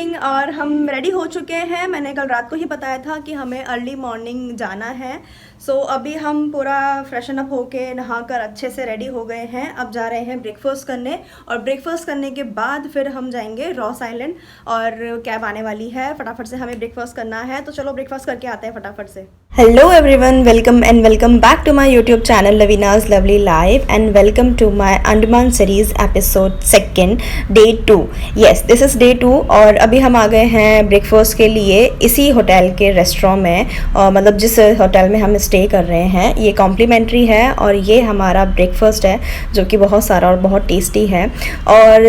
Morning और हम ready हो चुके हैं। मैंने कल रात को ही बताया था कि हमें अर्ली मॉर्निंग जाना है। सो अभी हम पूरा फ्रेशन अप होके नहाकर अच्छे से रेडी हो गए हैं। अब जा रहे हैं ब्रेकफास्ट करने और ब्रेकफास्ट करने के बाद फिर हम जाएंगे रॉस आइलैंड और कैब आने वाली है। फटाफट से हमें ब्रेकफास्ट करना है, तो चलो ब्रेकफास्ट करके आते हैं फटाफट से। Hello everyone, welcome back to my YouTube channel Lavina's lovely life and welcome to my Andaman series episode 2 day 2। Yes, this is day 2 और अभी हम आ गए हैं ब्रेकफास्ट के लिए इसी होटल के रेस्टोरेंट में। मतलब जिस होटल में हम स्टे कर रहे हैं ये कॉम्प्लीमेंट्री है और ये हमारा ब्रेकफास्ट है जो कि बहुत सारा और बहुत टेस्टी है। और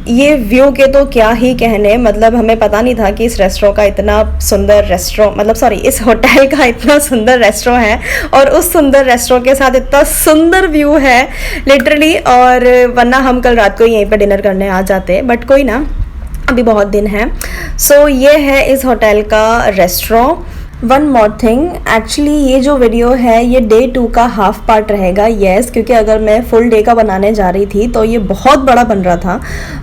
ये व्यू के तो क्या ही कहने, मतलब हमें पता नहीं था कि इस रेस्टोरेंट का इतना सुंदर इस होटल का इतना सुंदर रेस्टोरेंट है और उस सुंदर रेस्टोरेंट के साथ इतना सुंदर व्यू है लिटरली। और वरना हम कल रात को यहीं पर डिनर करने आ जाते, बट कोई ना, अभी बहुत दिन है। सो ये है इस होटल का restaurant. One more thing, actually ये जो वीडियो है ये डे 2 का हाफ पार्ट रहेगा। यस, क्योंकि अगर मैं फुल डे का बनाने जा रही थी तो ये बहुत बड़ा बन रहा था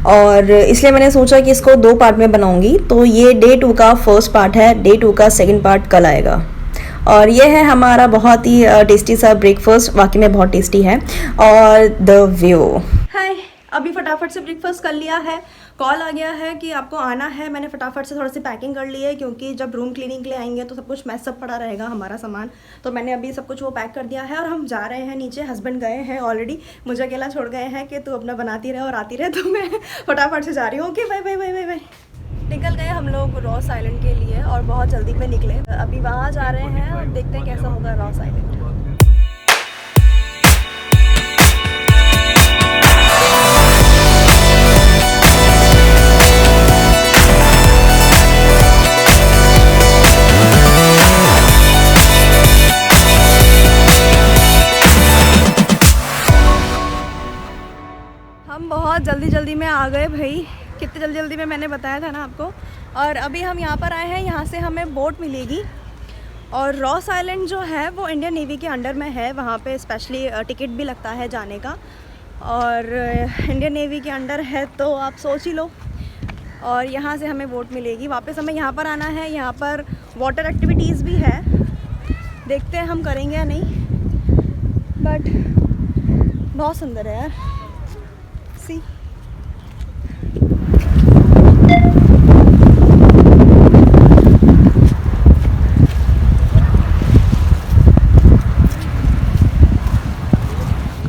और इसलिए मैंने सोचा कि इसको 2 पार्ट में बनाऊंगी। तो ये डे 2 का फर्स्ट पार्ट है, डे 2 का सेकंड पार्ट कल आएगा। और ये है हमारा बहुत ही टेस्टी सा ब्रेकफास्ट, वाकई में बहुत टेस्टी है। और द व्यू। हाय, अभी फटाफट से ब्रेकफास्ट कर लिया है। कॉल आ गया है कि आपको आना है। मैंने फटाफट से थोड़ी सी पैकिंग कर ली है क्योंकि जब रूम क्लीनिंग के लिए आएंगे तो सब कुछ मैसअप पड़ा रहेगा हमारा सामान। तो मैंने अभी सब कुछ वो पैक कर दिया है और हम जा रहे हैं नीचे। हस्बैंड गए हैं ऑलरेडी, मुझे अकेला छोड़ गए हैं कि तू अपना बनाती रहे और आती रहे। तो मैं फटाफट से जा रही हूँ। Okay, bye bye bye bye bye. निकल गए हम लोग रॉस आइलैंड के लिए और बहुत जल्दी में निकले। अभी वहाँ जा रहे हैं और देखते हैं कैसा होगा रॉस आइलैंड। हम बहुत जल्दी में आ गए भाई, कितने जल्दी में मैंने बताया था ना आपको। और अभी हम यहाँ पर आए हैं, यहाँ से हमें बोट मिलेगी। और रॉस आइलैंड जो है वो इंडियन नेवी के अंडर में है, वहाँ पे स्पेशली टिकट भी लगता है जाने का। और इंडियन नेवी के अंडर है तो आप सोच ही लो। और यहाँ से हमें बोट मिलेगी, वापस हमें यहाँ पर आना है। यहाँ पर वाटर एक्टिविटीज़ भी है, देखते हैं हम करेंगे या नहीं, बट बहुत सुंदर है यार। सी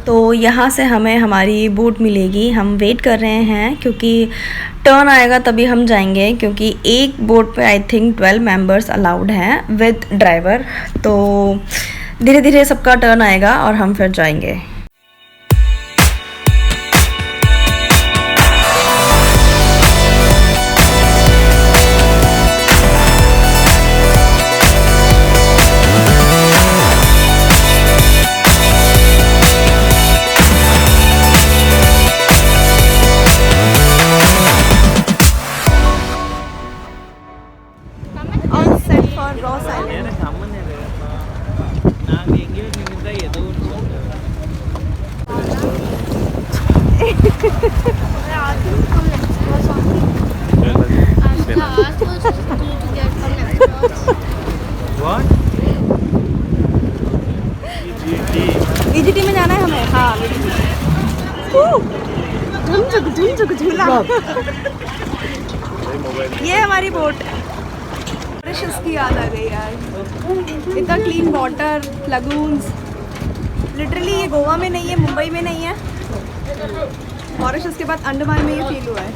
तो यहाँ से हमें हमारी बोट मिलेगी। हम वेट कर रहे हैं क्योंकि टर्न आएगा तभी हम जाएंगे, क्योंकि एक बोट पे आई थिंक 12 मेंबर्स अलाउड हैं विद ड्राइवर। तो धीरे धीरे सबका टर्न आएगा और हम फिर जाएंगे। VGT में जाना है हमें। हाँ, झूला। ये हमारी बोट। मॉरिशस की याद आ गई यार, इतना क्लीन वाटर, लगून्स। लिटरली ये गोवा में नहीं है, मुंबई में नहीं है, मॉरिशस के बाद अंडमान में ये फील हुआ है।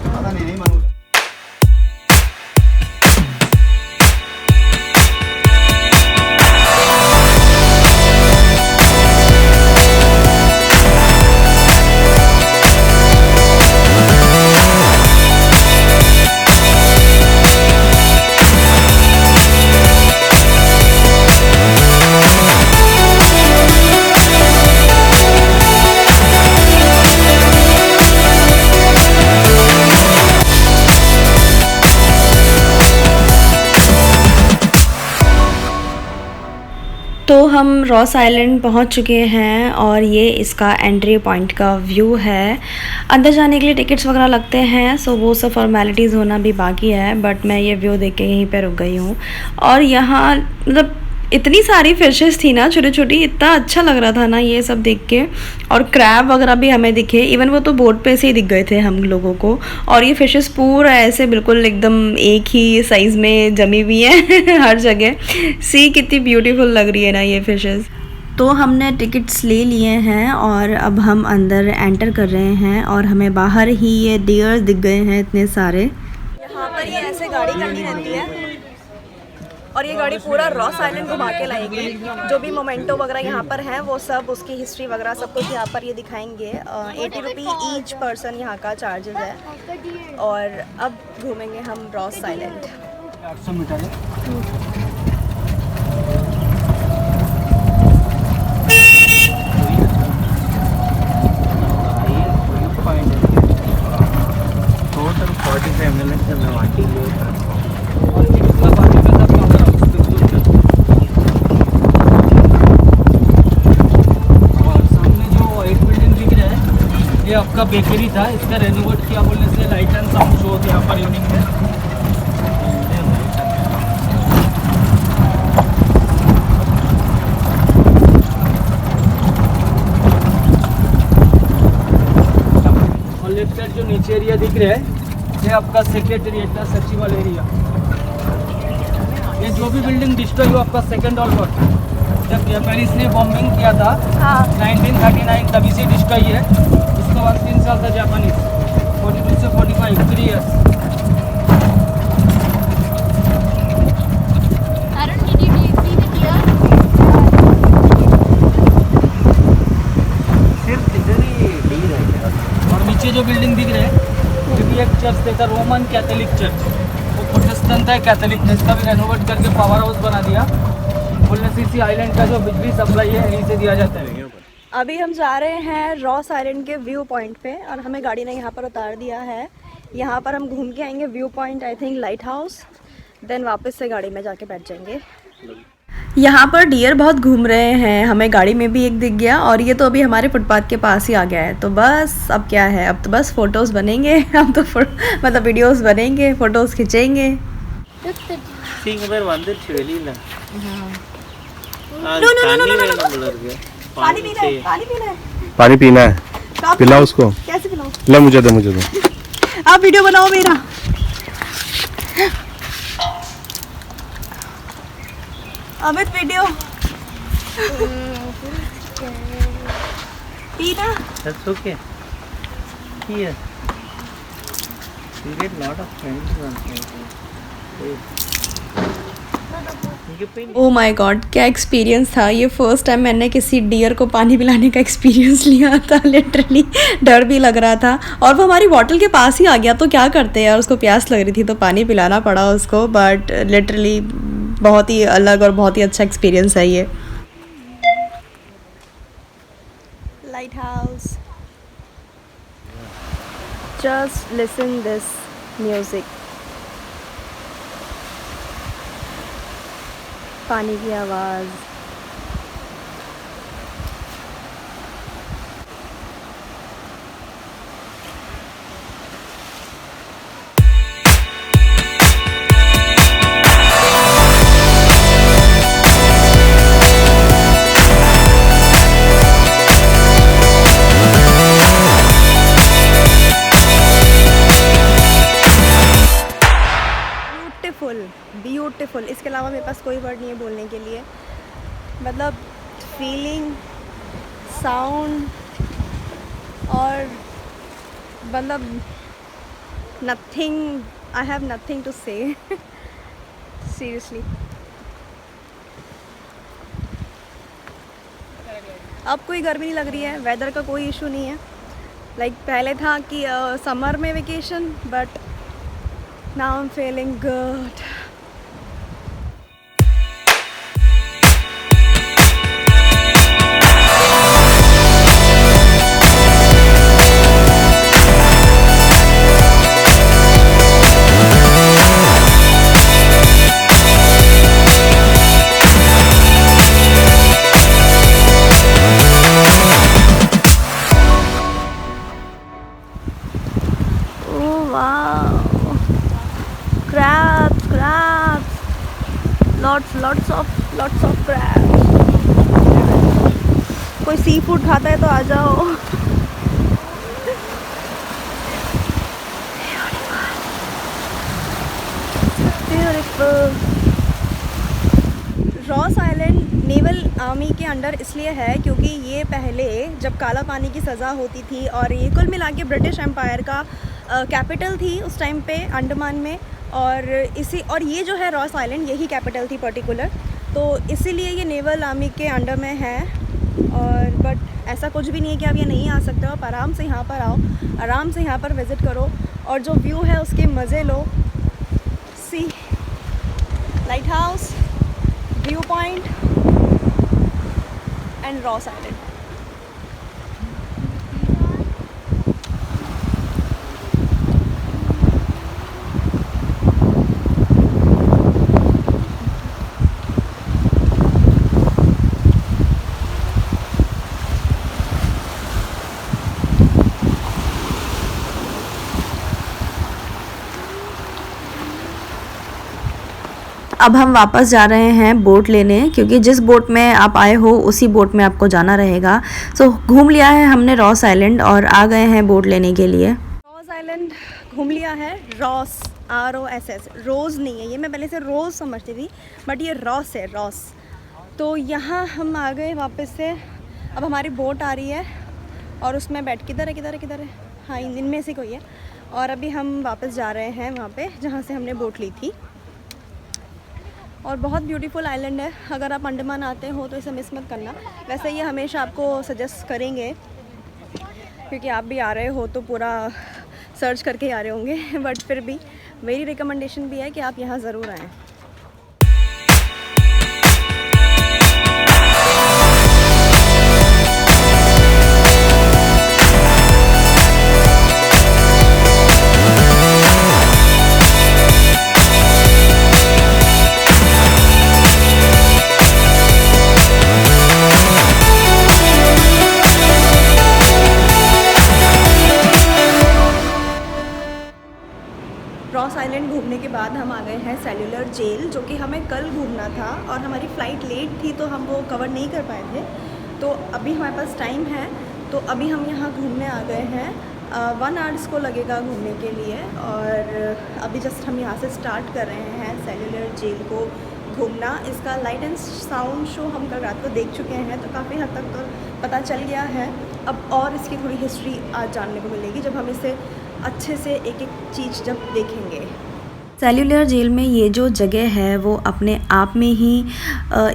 तो हम रॉस आइलैंड पहुंच चुके हैं और ये इसका एंट्री पॉइंट का व्यू है। अंदर जाने के लिए टिकट्स वगैरह लगते हैं, सो वो सब फॉर्मेलिटीज़ होना भी बाकी है, बट मैं ये व्यू देख के यहीं पे रुक गई हूँ। और यहाँ मतलब इतनी सारी फिशेस थी ना छोटी छोटी, इतना अच्छा लग रहा था ना ये सब देख के। और क्रैब वगैरह भी हमें दिखे, इवन वो तो बोट पे से ही दिख गए थे हम लोगों को। और ये फिशेस पूरा ऐसे बिल्कुल एकदम एक ही साइज़ में जमी हुई हैं हर जगह। सी कितनी ब्यूटीफुल लग रही है ना ये फिशेस। तो हमने टिकट्स ले लिए हैं और अब हम अंदर एंटर कर रहे हैं और हमें बाहर ही ये डियर दिख गए हैं इतने सारे। यहाँ पर ये ऐसे गाड़ी करनी रहती है और ये गाड़ी पूरा रॉस आइलैंड घुमा के लाएगी। जो भी मोमेंटो वगैरह यहाँ पर हैं वो सब, उसकी हिस्ट्री वगैरह सब कुछ यहाँ पर ये दिखाएंगे। 80 रुपी ईच पर्सन यहाँ का चार्जेस है। और अब घूमेंगे हम Ross island. 800 metre total 45 minute से मैं वाटी ये आपका बेकरी था, इसका रेनोवेट किया बोलने से लाइट एंड साउंड शो होते यहाँ पर इवनिंग में। और लेफ्ट साइड जो नीचे एरिया दिख रहा है ये आपका सेक्रेटेरिएट का सचिवालय एरिया। ये जो भी बिल्डिंग डिस्ट्रॉय हुआ आपका सेकेंड वर्ल्ड वॉर जब पेरिस ने बॉम्बिंग किया था 1939 तभी से डिस्ट्रॉय है। उसके बाद 3 साल था जापानीज, 42 से 45 3 years। सिर्फ इधर ही डील है। और नीचे जो बिल्डिंग दिख रहा है ये भी एक चर्च था, रोमन कैथोलिक चर्च। वो प्रोटेस्टेंट है, कैथोलिक ने इसका भी रेनोवेट करके पावर हाउस बना दिया। बोलने से इसी आइलैंड का जो बिजली सप्लाई है यहीं से दिया जाता है। अभी हम जा रहे हैं रॉस आइलैंड के व्यू पॉइंट पे और हमें गाड़ी ने यहाँ पर उतार दिया है। यहाँ पर हम घूम के आएंगे view point, I think lighthouse, then वापस से गाड़ी में जाके बैठ जाएंगे। यहाँ पर डियर बहुत घूम रहे हैं, हमें गाड़ी में भी एक दिख गया और ये तो अभी हमारे फुटपाथ के पास ही आ गया है। तो बस अब क्या है, अब तो बस फ़ोटोज़ बनेंगे। अब तो मतलब वीडियोज़ बनेंगे, फ़ोटोज़ खींचेंगे। पानी पीना है, पानी पीना है, पानी पीना है, पिलाओ उसको। कैसे पिलाओ? ले मुझे दे। आप वीडियो बनाओ मेरा। अमित वीडियो पीना। That's okay. Here. You get lot of friends on oh my God, क्या एक्सपीरियंस था ये। फर्स्ट टाइम मैंने किसी डियर को पानी पिलाने का एक्सपीरियंस लिया था। लिटरली डर भी लग रहा था और वो हमारी बॉटल के पास ही आ गया तो क्या करते यार, उसको प्यास लग रही थी तो पानी पिलाना पड़ा उसको। बट लिटरली बहुत ही अलग और बहुत ही अच्छा एक्सपीरियंस है ये। Light house, just listen this music, पानी की आवाज़। ब्यूटीफुल, इसके अलावा मेरे पास कोई वर्ड नहीं है बोलने के लिए। मतलब फीलिंग, साउंड और मतलब nothing, I have nothing to say seriously. अब कोई गर्मी नहीं लग रही है, वेदर का कोई इशू नहीं है। लाइक पहले था कि समर में vacation, but now I am feeling good. crabs, lots of crabs. कोई सी फूड खाता है तो आ जाओ. Beautiful. Ross island naval army के अंडर इसलिए है क्योंकि ये पहले जब काला पानी की सज़ा होती थी और ये कुल मिला के ब्रिटिश एम्पायर का कैपिटल थी उस टाइम पे अंडमान में, और ये जो है रॉस आइलैंड यही कैपिटल थी पर्टिकुलर, तो इसीलिए ये नेवल आर्मी के अंडर में है. और बट ऐसा कुछ भी नहीं है कि आप ये नहीं आ सकते हो. आप आराम से यहाँ पर आओ, आराम से यहाँ पर विज़िट करो और जो व्यू है उसके मज़े लो. Sea lighthouse, view point and Ross Island. अब हम वापस जा रहे हैं बोट लेने, क्योंकि जिस बोट में आप आए हो उसी बोट में आपको जाना रहेगा. सो घूम लिया है हमने रॉस आइलैंड और आ गए हैं बोट लेने के लिए. रॉस आइलैंड घूम लिया है. रॉस ROSS, रोज़ नहीं है ये, मैं पहले से रोज़ समझती थी बट ये रॉस है, रॉस. तो यहाँ हम आ गए वापस से. अब हमारी बोट आ रही है और उसमें बैठ किधर है, हाँ इनमें से कोई है. और अभी हम वापस जा रहे हैं वहाँ पे जहाँ से हमने बोट ली थी. और बहुत ब्यूटीफुल आइलैंड है. अगर आप अंडमान आते हो तो इसे मिस मत करना. वैसे ये हमेशा आपको सजेस्ट करेंगे क्योंकि आप भी आ रहे हो तो पूरा सर्च करके आ रहे होंगे, बट फिर भी मेरी रिकमेंडेशन भी है कि आप यहाँ ज़रूर आएँ. रॉस आइलैंड घूमने के बाद हम आ गए हैं सेल्यूलर जेल, जो कि हमें कल घूमना था और हमारी फ़्लाइट लेट थी तो हम वो कवर नहीं कर पाए थे. तो अभी हमारे पास टाइम है तो अभी हम यहाँ घूमने आ गए हैं. 1 आवर्स को लगेगा घूमने के लिए और अभी जस्ट हम यहाँ से स्टार्ट कर रहे हैं सेल्यूलर जेल को घूमना. इसका लाइट एंड साउंड शो हम कल रात को देख चुके हैं तो काफ़ी हद तक तो पता चल गया है. अब और इसकी थोड़ी हिस्ट्री आज जानने को मिलेगी जब हम इसे अच्छे से एक चीज़ जब देखेंगे. सेल्यूलर जेल में ये जो जगह है वो अपने आप में ही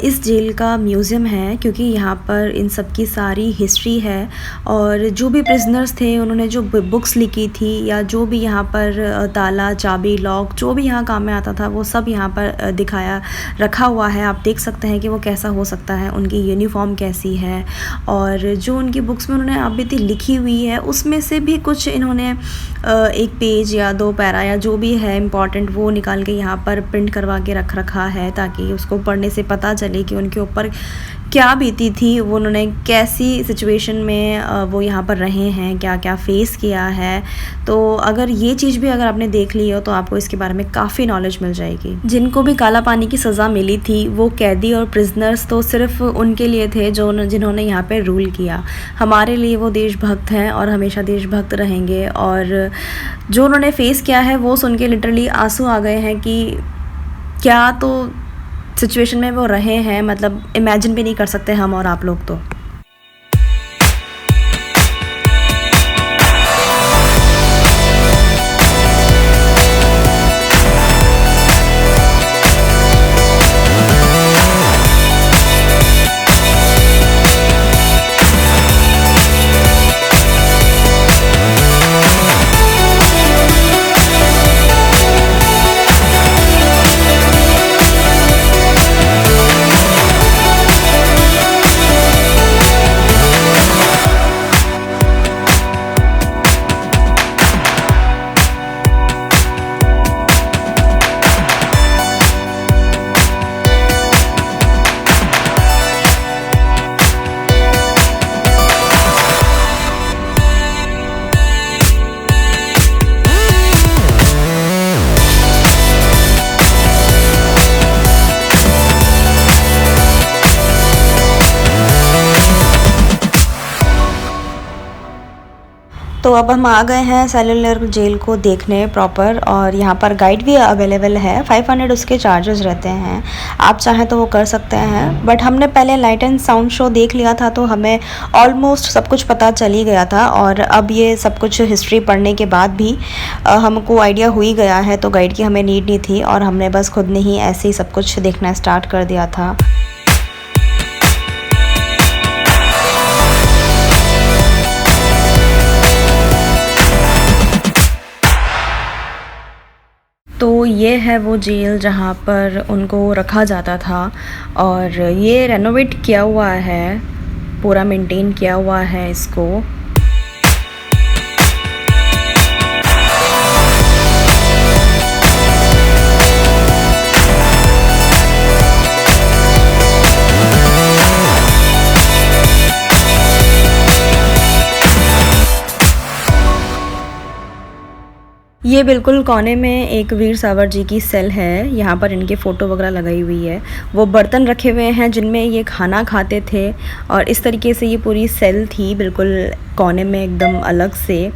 इस जेल का म्यूज़ियम है, क्योंकि यहाँ पर इन सब की सारी हिस्ट्री है और जो भी प्रिजनर्स थे उन्होंने जो बुक्स लिखी थी या जो भी यहाँ पर ताला, चाबी, लॉक जो भी यहाँ काम में आता था वो सब यहाँ पर दिखाया रखा हुआ है. आप देख सकते हैं कि वो कैसा हो सकता है, उनकी यूनिफॉर्म कैसी है और जो उनकी बुक्स में उन्होंने अब भी लिखी हुई है उसमें से भी कुछ इन्होंने एक पेज या 2 पैरा या जो भी है इम्पॉर्टेंट वो निकाल के यहाँ पर प्रिंट करवा के रख रखा है ताकि उसको पढ़ने से पता चले कि उनके ऊपर क्या बीती थी, वो उन्होंने कैसी सिचुएशन में वो यहाँ पर रहे हैं, क्या क्या फेस किया है. तो अगर ये चीज़ भी अगर आपने देख ली हो तो आपको इसके बारे में काफ़ी नॉलेज मिल जाएगी. जिनको भी काला पानी की सज़ा मिली थी वो कैदी और प्रिजनर्स तो सिर्फ उनके लिए थे जिन्होंने यहाँ पर रूल किया. हमारे लिए वो देशभक्त हैं और हमेशा देशभक्त रहेंगे. और जो उन्होंने फेस किया है वो सुन के लिटरली आंसू आ गए हैं कि क्या तो सिचुएशन में वो रहे हैं, मतलब इमेजिन भी नहीं कर सकते हम और आप लोग तो. अब हम आ गए हैं सेलुलर जेल को देखने प्रॉपर, और यहाँ पर गाइड भी अवेलेबल है। 500 उसके चार्जेस रहते हैं, आप चाहें तो वो कर सकते हैं। बट हमने पहले लाइट एंड साउंड शो देख लिया था तो हमें ऑलमोस्ट सब कुछ पता चल ही गया था, और अब ये सब कुछ हिस्ट्री पढ़ने के बाद भी हमको आइडिया हो ही गया है, तो गाइड की हमें नीड नहीं थी और हमने बस खुद ने ही ऐसे ही सब कुछ देखना स्टार्ट कर दिया था। तो ये है वो जेल जहाँ पर उनको रखा जाता था, और ये रेनोवेट किया हुआ है, पूरा मेंटेन किया हुआ है इसको। ये बिल्कुल कोने में एक वीर सावर जी की सेल है, यहाँ पर इनके फ़ोटो वगैरह लगाई हुई है। वो बर्तन रखे हुए हैं जिनमें ये खाना खाते थे, और इस तरीके से ये पूरी सेल थी बिल्कुल कोने में एकदम अलग से।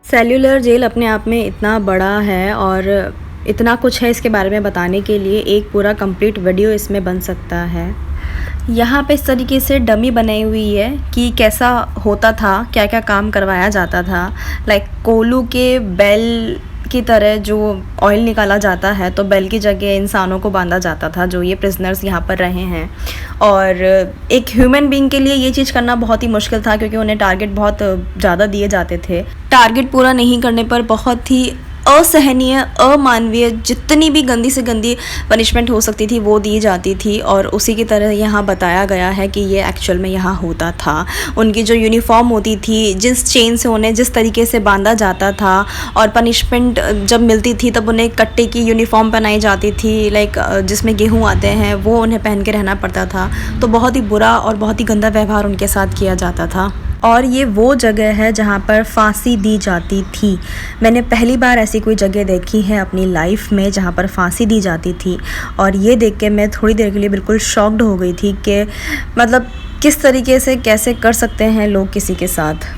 सेल्यूलर जेल अपने आप में इतना बड़ा है और इतना कुछ है इसके बारे में बताने के लिए एक पूरा कंप्लीट वीडियो इसमें बन सकता है। यहाँ पे इस तरीके से डमी बनाई हुई है कि कैसा होता था, क्या क्या काम करवाया जाता था। लाइक कोलू के बेल की तरह जो ऑयल निकाला जाता है, तो बेल की जगह इंसानों को बांधा जाता था जो ये प्रिजनर्स यहाँ पर रहे हैं। और एक ह्यूमन बीइंग के लिए ये चीज़ करना बहुत ही मुश्किल था, क्योंकि उन्हें टारगेट बहुत ज़्यादा दिए जाते थे। टारगेट पूरा नहीं करने पर बहुत ही असहनीय, अमानवीय, जितनी भी गंदी से गंदी पनिशमेंट हो सकती थी वो दी जाती थी। और उसी की तरह यहाँ बताया गया है कि ये एक्चुअल में यहाँ होता था। उनकी जो यूनिफॉर्म होती थी, जिस चेन से उन्हें जिस तरीके से बांधा जाता था, और पनिशमेंट जब मिलती थी तब उन्हें कट्टे की यूनिफॉर्म पहनाई जाती थी, लाइक जिसमें गेहूँ आते हैं वो उन्हें पहन के रहना पड़ता था। तो बहुत ही बुरा और बहुत ही गंदा व्यवहार उनके साथ किया जाता था। और ये वो जगह है जहाँ पर फांसी दी जाती थी। मैंने पहली बार ऐसी कोई जगह देखी है अपनी लाइफ में जहाँ पर फांसी दी जाती थी, और ये देख के मैं थोड़ी देर के लिए बिल्कुल शॉक्ड हो गई थी कि मतलब किस तरीके से कैसे कर सकते हैं लोग किसी के साथ।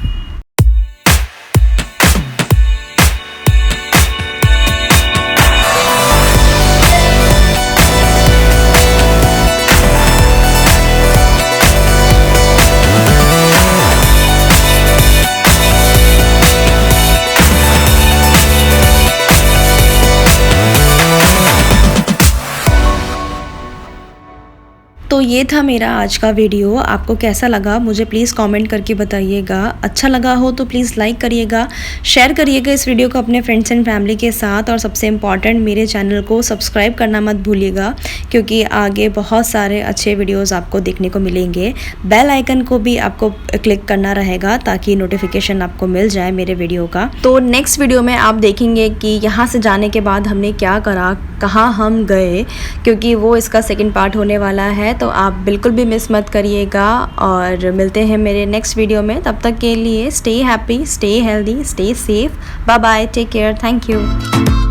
तो ये था मेरा आज का वीडियो। आपको कैसा लगा मुझे प्लीज़ कमेंट करके बताइएगा। अच्छा लगा हो तो प्लीज़ लाइक करिएगा, शेयर करिएगा इस वीडियो को अपने फ्रेंड्स एंड फैमिली के साथ, और सबसे इम्पॉर्टेंट मेरे चैनल को सब्सक्राइब करना मत भूलिएगा, क्योंकि आगे बहुत सारे अच्छे वीडियोज़ आपको देखने को मिलेंगे। बेल आइकन को भी आपको क्लिक करना रहेगा ताकि नोटिफिकेशन आपको मिल जाए मेरे वीडियो का। तो नेक्स्ट वीडियो में आप देखेंगे कि यहाँ से जाने के बाद हमने क्या करा, कहाँ हम गए, क्योंकि वो इसका सेकंड पार्ट होने वाला है। तो आप बिल्कुल भी मिस मत करिएगा, और मिलते हैं मेरे नेक्स्ट वीडियो में। तब तक के लिए stay happy, stay healthy, stay safe. Bye bye, take care, thank you.